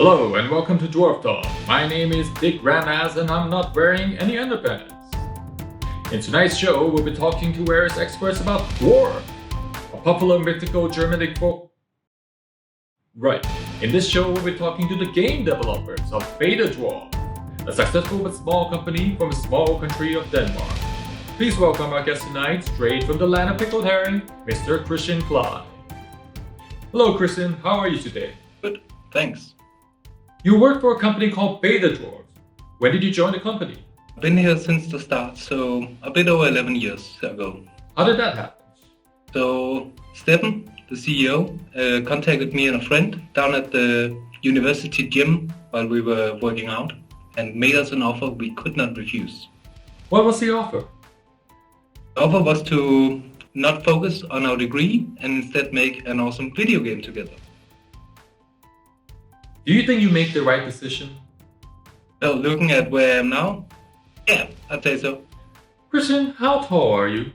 Hello and welcome to Dwarf Talk. My name is Big Rambass and I'm not wearing any underpants. In tonight's show, we'll be talking to various experts about Dwarf, a popular mythical Germanic folk. Right, in this show we'll be talking to the game developers of BetaDwarf, a successful but small company from a small country of Denmark. Please welcome our guest tonight, straight from the land of pickled herring, Mr. Kristian Klie. Hello Kristin, how are you today? Good, thanks. You work for a company called BetaDwarf. When did you join the company? I've been here since the start, so a bit over 11 years ago. How did that happen? So, Stefan, the CEO, contacted me and a friend down at the university gym while we were working out and made us an offer we could not refuse. What was the offer? The offer was to not focus on our degree and instead make an awesome video game together. Do you think you make the right decision? Well, looking at where I am now, yeah, I'd say so. Kristian, how tall are you?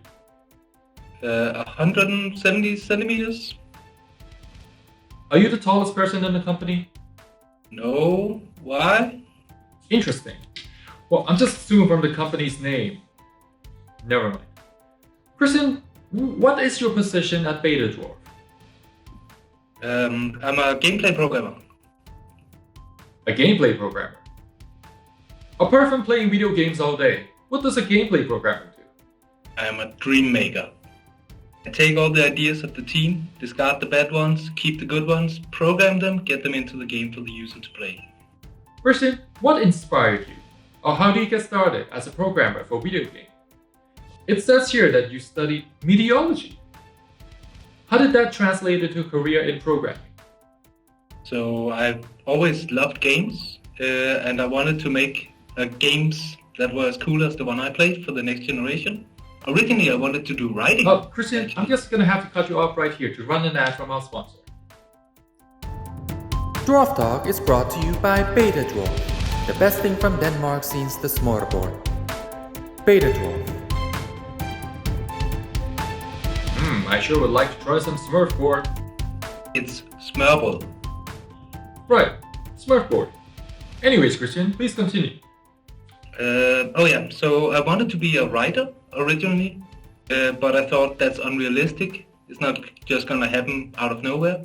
170 centimeters? Are you the tallest person in the company? No, why? Interesting. Well, I'm just assuming from the company's name. Never mind. Kristian, what is your position at BetaDwarf? I'm a gameplay programmer. A gameplay programmer. Apart from playing video games all day, what does a gameplay programmer do? I'm a dream maker. I take all the ideas of the team, discard the bad ones, keep the good ones, program them, get them into the game for the user to play. Kristian, what inspired you? Or how do you get started as a programmer for video games? It says here that you studied meteorology. How did that translate into a career in programming? So I've always loved games, and I wanted to make games that were as cool as the one I played for the next generation. Originally, I wanted to do writing. Oh, Kristian, I'm just going to have to cut you off right here to run an ad from our sponsor. Dwarf Talk is brought to you by BetaDwarf, the best thing from Denmark since the smorgasbord. BetaDwarf. I sure would like to try some Smurfboard. It's Smurble. Right, Smurfboard. Anyways, Kristian, please continue. So I wanted to be a writer originally, but I thought that's unrealistic. It's not just gonna happen out of nowhere.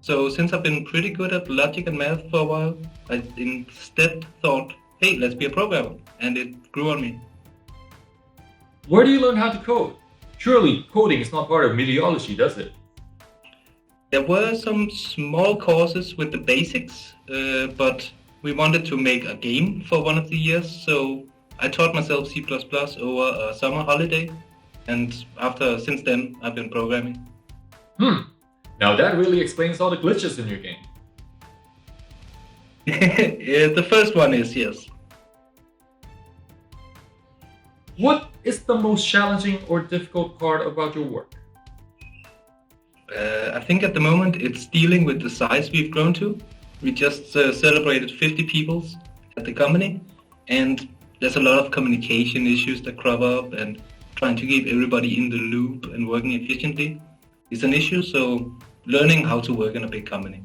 So since I've been pretty good at logic and math for a while, I instead thought, hey, let's be a programmer, and it grew on me. Where do you learn how to code? Surely coding is not part of meteorology, does it? There were some small courses with the basics, but we wanted to make a game for one of the years, so I taught myself C++ over a summer holiday, and since then I've been programming. Now that really explains all the glitches in your game. The first one is, yes. What is the most challenging or difficult part about your work? I think at the moment it's dealing with the size we've grown to. We just celebrated 50 people at the company, and there's a lot of communication issues that crop up, and trying to keep everybody in the loop and working efficiently is an issue, so learning how to work in a big company.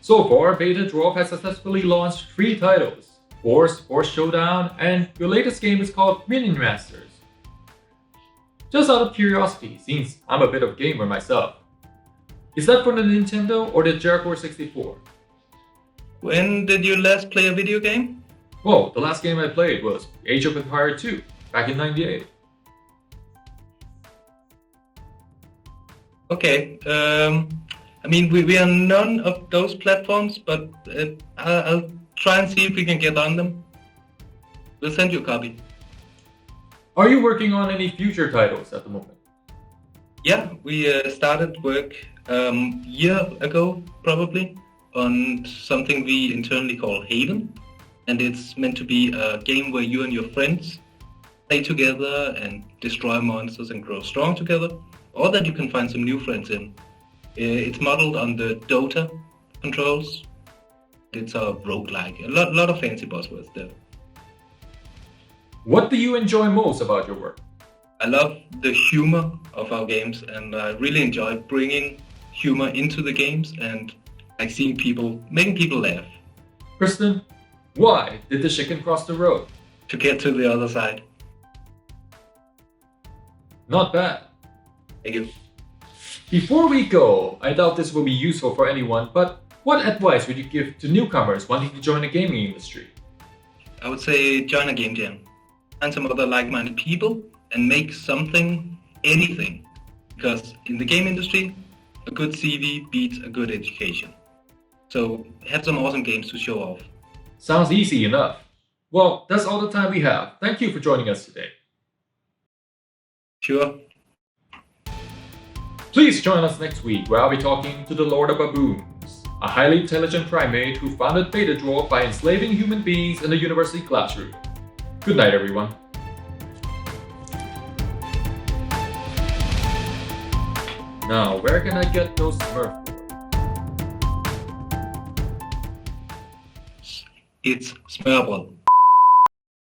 So far, BetaDwarf has successfully launched 3 titles: Force Showdown, and your latest game is called Minion Masters. Just out of curiosity, since I'm a bit of a gamer myself, is that for the Nintendo or the Jaguar 64? When did you last play a video game? Well, the last game I played was Age of Empires 2, back in '98. Okay, we are none of those platforms, but I'll try and see if we can get on them. We'll send you a copy. Are you working on any future titles at the moment? Yeah, we started work a year ago, probably, on something we internally call Haven. And it's meant to be a game where you and your friends play together and destroy monsters and grow strong together, or that you can find some new friends in. It's modeled on the Dota controls. It's a roguelike, a lot of fancy buzzwords there. What do you enjoy most about your work? I love the humor of our games, and I really enjoy bringing humor into the games and like making people laugh. Kristin, why did the chicken cross the road? To get to the other side. Not bad. Thank you. Before we go, I doubt this will be useful for anyone, but what advice would you give to newcomers wanting to join the gaming industry? I would say join a game jam. Find some other like-minded people and make something, anything. Because in the game industry, a good CV beats a good education. So have some awesome games to show off. Sounds easy enough. Well, that's all the time we have. Thank you for joining us today. Sure. Please join us next week where I'll be talking to the Lord of Baboons, a highly intelligent primate who founded BetaDwarf by enslaving human beings in a university classroom. Good night, everyone. Now, where can I get those Smurf? It's Smurble.